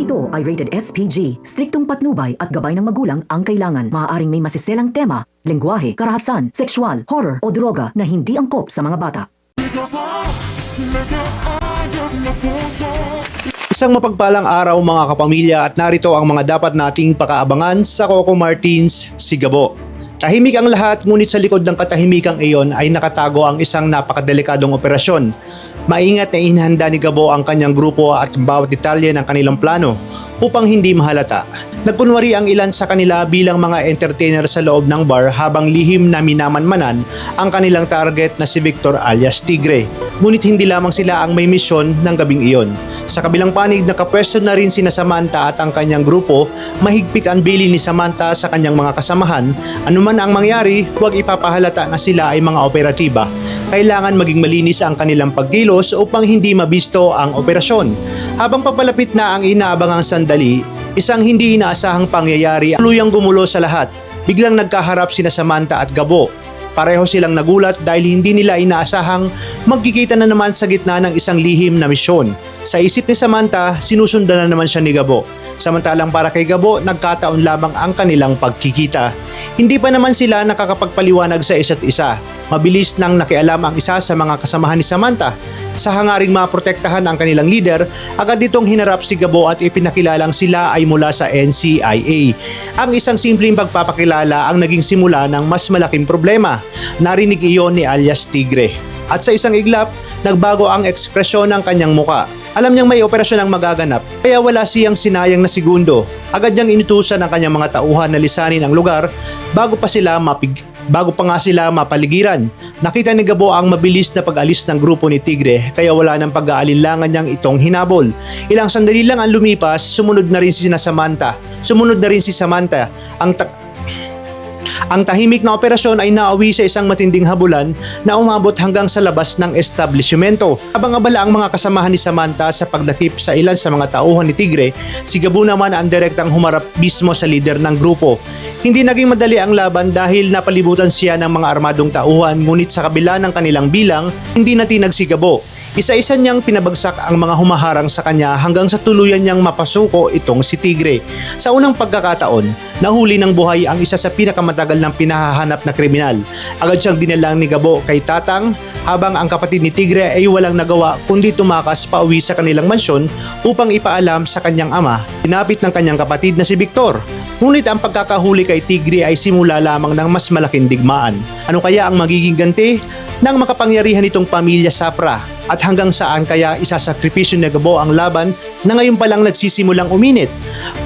ito ay rated SPG. Striktong patnubay at gabay ng magulang ang kailangan. Maaaring may masiselang tema, lengguwahe, karahasan, sexual, horror o droga na hindi angkop sa mga bata. Isang mapagpalang araw mga kapamilya at narito ang mga dapat nating pakaabangan sa Coco Martins Sigabo. Tahimik ang lahat ngunit sa likod ng katahimikang iyon ay nakatago ang isang napakadelikadong operasyon. Maingat na inihanda ni Gabo ang kanyang grupo at bawat detalye ng kanilang plano upang hindi mahalata. Nagkunwari ang ilan sa kanila bilang mga entertainer sa loob ng bar habang lihim na minamanmanan ang kanilang target na si Victor alias Tigre. Ngunit hindi lamang sila ang may misyon ng gabing iyon. Sa kabilang panig nakapwesto na rin sina Samantha at ang kanyang grupo. Mahigpit ang bilin ni Samantha sa kanyang mga kasamahan. Anuman ang mangyari, huwag ipapahalata na sila ay mga operatiba. Kailangan maging malinis ang kanilang pagkilos upang hindi mabisto ang operasyon. Habang papalapit na ang inaabangang sandali, isang hindi inaasahang pangyayari ang tuluyang gumulo sa lahat. Biglang nagkaharap sina Samantha at Gabo. Pareho silang nagulat dahil hindi nila inaasahang magkikita na naman sa gitna ng isang lihim na misyon. Sa isip ni Samantha, sinusundan na naman siya ni Gabo. Samantalang para kay Gabo, nagkataon lamang ang kanilang pagkikita. Hindi pa naman sila nakakapagpaliwanag sa isa't isa. Mabilis nang nakialam ang isa sa mga kasamahan ni Samantha. Sa hangaring maprotektahan ang kanilang leader, agad ditong hinarap si Gabo at ipinakilalang sila ay mula sa NCIA. Ang isang simpleng pagpapakilala ang naging simula ng mas malaking problema. Narinig iyon ni alias Tigre. At sa isang iglap, nagbago ang ekspresyon ng kanyang muka. Alam niyang may operasyon ang magaganap, kaya wala siyang sinayang na segundo. Agad niyang inutusan ang kanyang mga tauhan na lisanin ang lugar bago pa nga sila mapaligiran. Nakita ni Gabo ang mabilis na pag-alis ng grupo ni Tigre kaya wala nang pag-aalinlangan niyang itong hinabol. Ilang sandali lang ang lumipas, sumunod na rin si Samantha. Ang tahimik na operasyon ay nauwi sa isang matinding habulan na umabot hanggang sa labas ng establishmento. Habang abala ang mga kasamahan ni Samantha sa pagdakip sa ilan sa mga tauhan ni Tigre, si Gabo naman ang direktang humarap mismo sa lider ng grupo. Hindi naging madali ang laban dahil napalibutan siya ng mga armadong tauhan, ngunit sa kabila ng kanilang bilang, hindi natinag si Gabo. Isa-isa niyang pinabagsak ang mga humaharang sa kanya hanggang sa tuluyan niyang mapasuko itong si Tigre. Sa unang pagkakataon, nahuli ng buhay ang isa sa pinakamatagal ng pinahahanap na kriminal. Agad siyang dinalang ni Gabo kay Tatang habang ang kapatid ni Tigre ay walang nagawa kundi tumakas pauwi sa kanilang mansyon upang ipaalam sa kanyang ama. Tinapit ng kanyang kapatid na si Victor. Ngunit ang pagkakahuli kay Tigre ay simula lamang ng mas malaking digmaan. Ano kaya ang magiging ganti ng makapangyarihan nitong pamilya Safra? At hanggang saan kaya isasakripisyo ni Gabo ang laban na ngayon pa lang nagsisimulang uminit?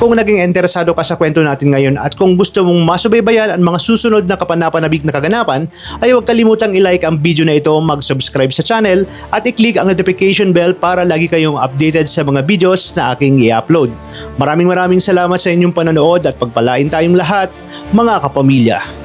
Kung naging interesado ka sa kwento natin ngayon at kung gusto mong masubaybayan ang mga susunod na kapanapanabik na kaganapan, ay huwag kalimutang i-like ang video na ito, mag-subscribe sa channel at i-click ang notification bell para lagi kayong updated sa mga videos na aking i-upload. Maraming salamat sa inyong panonood at pagpalain tayong lahat, mga kapamilya.